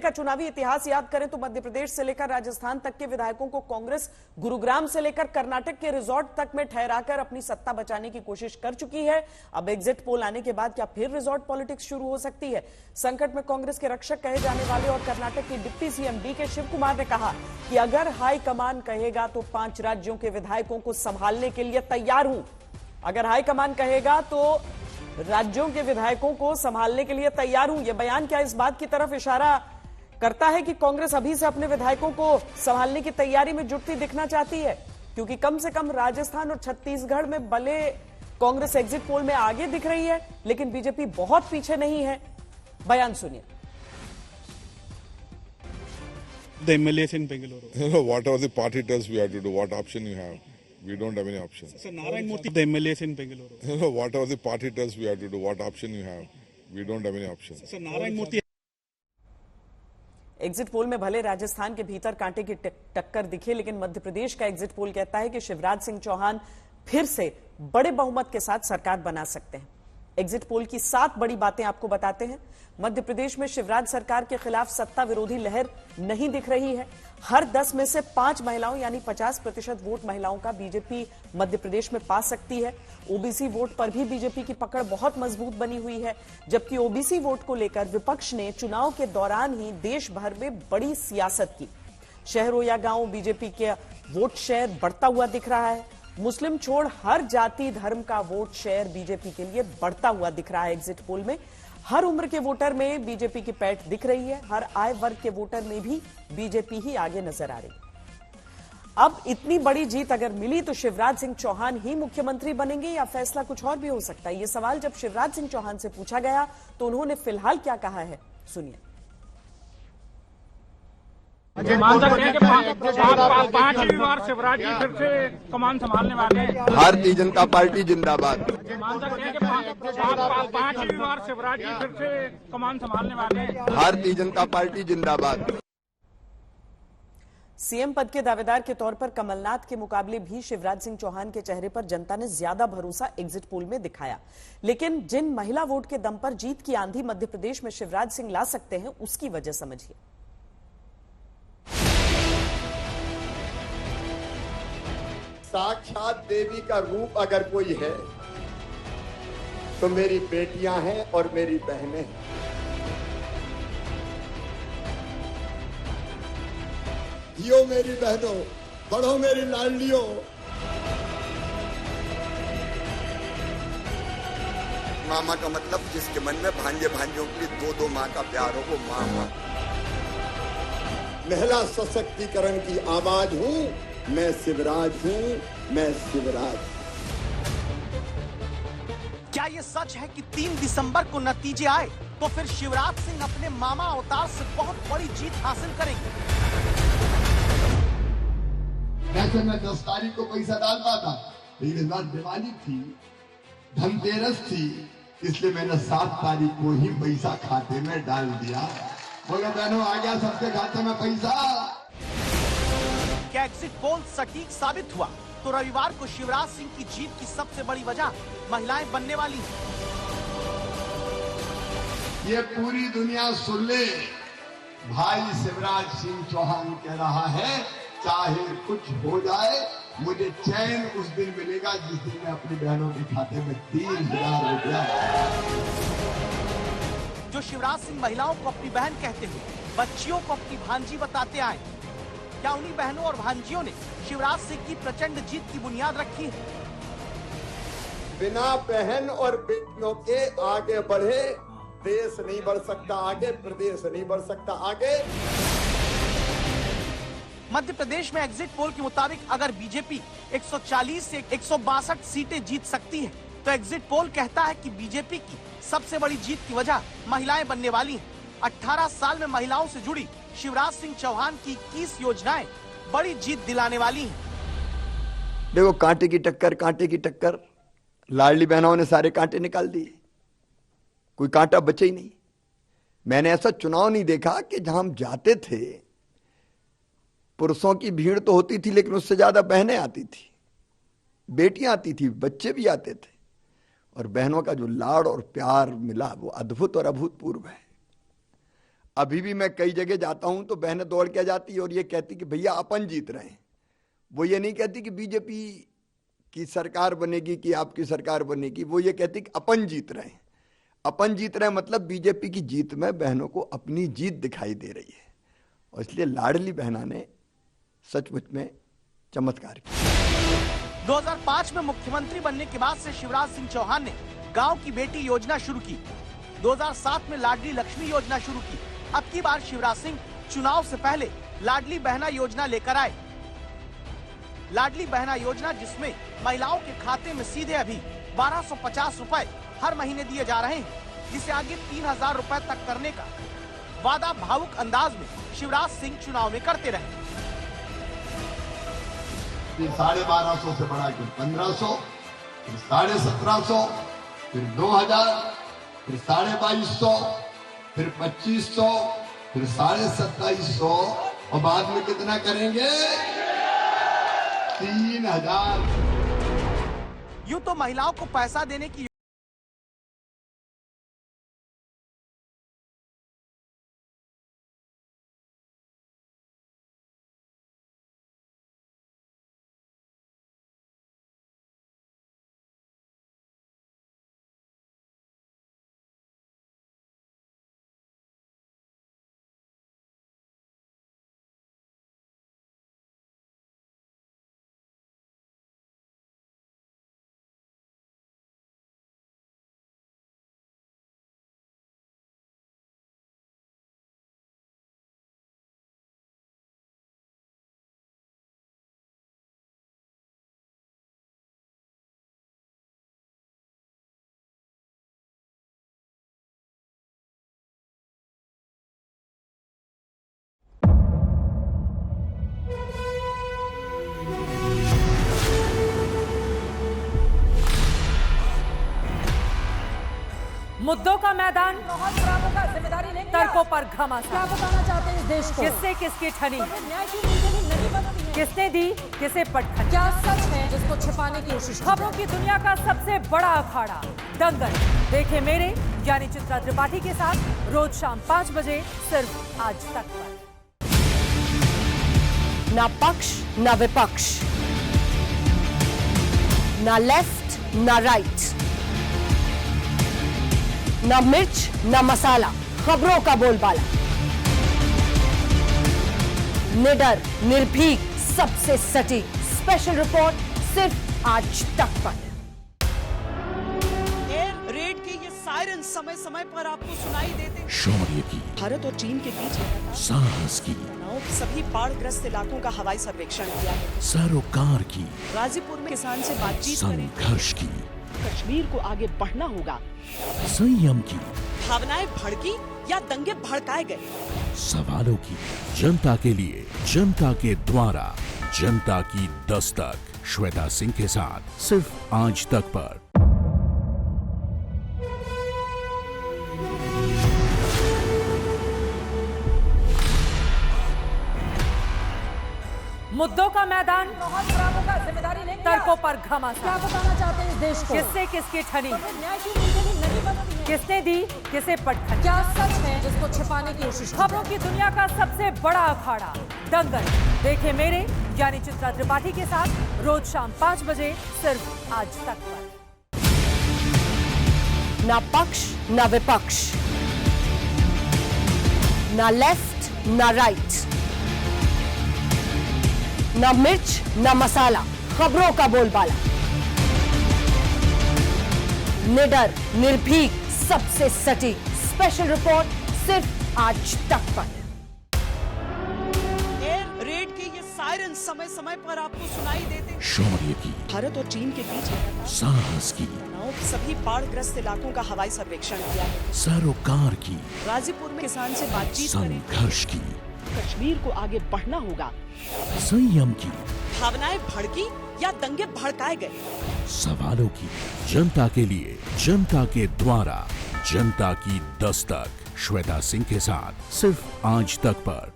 का चुनावी इतिहास याद करें तो मध्य प्रदेश से लेकर राजस्थान तक के विधायकों को कांग्रेस गुरुग्राम से लेकर कर्नाटक के रिजॉर्ट तक में ठहराकर अपनी सत्ता बचाने की कोशिश कर चुकी है। अब एग्जिट पोल आने के बाद क्या फिर रिजॉर्ट पॉलिटिक्स शुरू हो सकती है? संकट में कांग्रेस के रक्षक कहे जाने वाले और कर्नाटक के deputy CM DK Shiv Kumar ने कहा कि अगर हाईकमान कहेगा तो 5 राज्यों के विधायकों को संभालने के लिए तैयार हूं। अगर हाईकमान कहेगा तो राज्यों के विधायकों को संभालने के लिए तैयार हूं। यह बयान क्या इस बात की तरफ इशारा करता है कि कांग्रेस अभी से अपने विधायकों को संभालने की तैयारी में जुटती दिखना चाहती है? क्योंकि कम से कम राजस्थान और छत्तीसगढ़ में भले कांग्रेस एग्जिट पोल में आगे दिख रही है, लेकिन बीजेपी बहुत पीछे नहीं है। बयान सुनिए। The MLAs in Bengaluru. Whatever the party tells, we have to do. What option you have? We don't have any option. So Narayan Murthy, the MLAs in Bengaluru. Whatever the party tells, we have to do. What option you have? We don't have any option. So Narayan Murthy. Exit poll में भले राजस्थान के भीतर कांटे की टक्कर दिखे, लेकिन मध्य प्रदेश का एग्जिट पोल कहता है कि शिवराज सिंह चौहान फिर से बड़े बहुमत के साथ सरकार बना सकते हैं। एग्जिट पोल की 7 बड़ी बातें आपको बताते हैं। मध्य प्रदेश में शिवराज सरकार के खिलाफ सत्ता विरोधी लहर नहीं दिख रही है। हर 10 में से 5 महिलाओं यानी 50% वोट महिलाओं का बीजेपी मध्य प्रदेश में पा सकती है। ओबीसी वोट पर भी बीजेपी की पकड़ बहुत मजबूत बनी हुई है, जबकि ओबीसी वोट को लेकर विपक्ष ने चुनाव के दौरान ही देश भर में बड़ी सियासत की। शहरों या गांव बीजेपी के वोट शेयर बढ़ता हुआ दिख रहा है। मुस्लिम छोड़ हर जाति धर्म का वोट शेयर बीजेपी के लिए बढ़ता हुआ दिख रहा है। एग्जिट पोल में हर उम्र के वोटर में बीजेपी की पैठ दिख रही है। हर आय वर्ग के वोटर में भी बीजेपी ही आगे नजर आ रही है। अब इतनी बड़ी जीत अगर मिली तो शिवराज सिंह चौहान ही मुख्यमंत्री बनेंगे या फैसला कुछ और भी हो सकता है? यह सवाल जब शिवराज सिंह चौहान से पूछा गया तो उन्होंने फिलहाल क्या कहा है, सुनिए। मान सकते हैं कि 5वीं बार शिवराज जी फिर से कमान संभालने वाले हैं। भारतीय जनता पार्टी जिंदाबाद। मान सकते हैं कि 5वीं बार शिवराज जी फिर से कमान संभालने वाले हैं। भारतीय जनता पार्टी जिंदाबाद। सीएम पद के दावेदार के तौर पर कमलनाथ के मुकाबले भी शिवराज सिंह चौहान के चेहरे पर जनता ने ज्यादा भरोसा एग्जिट पोल में दिखाया। लेकिन जिन महिला वोट के दम पर जीत की आंधी मध्य प्रदेश में शिवराज सिंह ला सकते हैं, उसकी वजह समझिए। साक्षात देवी का रूप अगर कोई है तो मेरी बेटियां हैं और मेरी बहनें हैं। जियो मेरी बहनों, बढ़ो मेरी लाडलियों। मामा का मतलब जिसके मन में भांजे भांजों के लिए 2 माँ का प्यार हो, वो मामा। महिला सशक्तिकरण की आवाज हूं, मैं शिवराज हूं, मैं शिवराज। क्या ये सच है कि 3 दिसंबर को नतीजे आए तो फिर शिवराज सिंह अपने मामा अवतार से बहुत बड़ी जीत हासिल करेंगे? वैसे मैं 10 तारीख को पैसा डालता था, लेकिन इस बार दिवाली थी, धनतेरस थी, इसलिए मैंने 7 तारीख को ही पैसा खाते में डाल दिया। बोले बहनों, आ गया सबके खाते में पैसा। क्या एग्जिट पोल सटीक साबित हुआ तो रविवार को शिवराज सिंह की जीत की सबसे बड़ी वजह महिलाएं बनने वाली हैं। ये पूरी दुनिया सुन ले, भाई शिवराज सिंह चौहान कह रहा है, चाहे कुछ हो जाए मुझे चैन उस दिन मिलेगा जिस दिन मैं अपनी बहनों के खाते में 3,000 रुपया। जो शिवराज सिंह महिलाओं को अपनी बहन कहते हुए बच्चियों को अपनी भांजी बताते आए, क्या उन्हीं बहनों और भांजियों ने शिवराज सिंह की प्रचंड जीत की बुनियाद रखी है? बिना बहन और बेटियों के आगे बढ़े देश नहीं बढ़ सकता आगे, प्रदेश नहीं बढ़ सकता आगे। मध्य प्रदेश में एग्जिट पोल के मुताबिक अगर बीजेपी 140 से 162 सीटें जीत सकती है, तो एग्जिट पोल कहता है कि बीजेपी की सबसे बड़ी जीत की वजह महिलाएं बनने वाली हैं। 18 साल में महिलाओं से जुड़ी शिवराज सिंह चौहान की 21 योजनाएं बड़ी जीत दिलाने वाली हैं। देखो, कांटे की टक्कर, लाडली बहनों ने सारे कांटे निकाल दिए, कोई कांटा बचे ही नहीं। मैंने ऐसा चुनाव नहीं देखा कि जहां हम जाते थे पुरुषों की भीड़ तो होती थी, लेकिन उससे ज्यादा बहनें आती थी, बेटियां आती थी, बच्चे भी आते थे, और बहनों का जो लाड़ और प्यार मिला वो अद्भुत और अभूतपूर्व है। अभी भी मैं कई जगह जाता हूं तो बहनें दौड़ के आ जाती है और ये कहती कि भैया अपन जीत रहे हैं। वो ये नहीं कहती कि बीजेपी की सरकार बनेगी कि आपकी सरकार बनेगी, वो ये कहती कि अपन जीत रहे हैं। अपन जीत रहे हैं मतलब बीजेपी की जीत में बहनों को अपनी जीत दिखाई दे रही है, और इसलिए लाडली बहना ने सचमुच में चमत्कार किया। 2005 में मुख्यमंत्री बनने के बाद से शिवराज सिंह चौहान ने गांव की बेटी योजना शुरू की। 2007 में लाडली लक्ष्मी योजना शुरू की। अब की बार शिवराज सिंह चुनाव से पहले लाडली बहना योजना लेकर आए। लाडली बहना योजना जिसमें महिलाओं के खाते में सीधे अभी 1250 रुपए हर महीने दिए जा रहे हैं, जिसे आगे 3000 रुपए तक करने का वादा भावुक अंदाज में शिवराज सिंह चुनाव में करते रहे। 1250 से बढ़ा के 1500, फिर 1750, फिर 2000, फिर 2250, फिर 2500, फिर 2750 और बाद में कितना करेंगे? 3000। यूं तो महिलाओं को पैसा देने की मुद्दों का मैदान, जिम्मेदारी लेंगे। तर्कों पर घमासान। क्या बताना चाहते हैं इस देश को? किससे किसकी ठनी, न्याय की नीति नहीं बनती है। किसने दी किसे पटखनी। क्या सच है जिसको छिपाने की कोशिश? खबरों की दुनिया का सबसे बड़ा अखाड़ा दंगल देखे मेरे यानी चित्रा त्रिपाठी के साथ रोज शाम 5 बजे सिर्फ आज तक पर। ना पक्ष ना विपक्ष, ना लेफ्ट ना राइट, ना मिर्च ना मसाला, खबरों का बोलबाला। निडर निर्भीक सबसे सटीक स्पेशल रिपोर्ट सिर्फ आज तक पर। एयर रेड के ये सायरन समय समय पर आपको सुनाई देते हैं। शौर्य की, भारत और चीन के बीच साहस की, सभी बाढ़ग्रस्त इलाकों का हवाई सर्वेक्षण किया है। सरोकार की, गाजीपुर में किसान से बातचीत करें। संघर्ष की, कश्मीर को आगे बढ़ना होगा। संयम की, भावनाएं भड़की या दंगे भड़काए गए। सवालों की, जनता के लिए, जनता के द्वारा, जनता की दस्तक। श्वेता सिंह के साथ सिर्फ आज तक पर। मुद्दों का मैदान, जिम्मेदारी लेंगे। तर्कों पर घमासान। क्या बताना चाहते हैं इस देश को? किससे किसकी ठनी, न्याय की नीति नहीं बनती है। किसने दी किसे पटखनी। क्या सच है जिसको छिपाने की कोशिश? खबरों की दुनिया का सबसे बड़ा अखाड़ा दंगल देखे मेरे यानी चित्रा त्रिपाठी के साथ रोज शाम 5 बजे सिर्फ आज तक पर। ना पक्ष ना विपक्ष, ना लेफ्ट ना राइट, ना मिर्च ना मसाला, खबरों का बोलबाला। निडर निर्भीक सबसे सटीक स्पेशल रिपोर्ट सिर्फ आज तक पर। एयर रेड के ये सायरन समय समय पर आपको सुनाई देते हैं। शौर्य की, भारत और चीन के बीच साहस की, सभी बाढ़ग्रस्त इलाकों का हवाई सर्वेक्षण किया है। सरोकार की, गाजीपुर में किसान से बातचीत करें। संघर्ष की, कश्मीर को आगे बढ़ना होगा। संयम की, भावनाएं भड़की या दंगे भड़काए गए। सवालों की, जनता के लिए, जनता के द्वारा, जनता की दस्तक। श्वेता सिंह के साथ सिर्फ आज तक पर।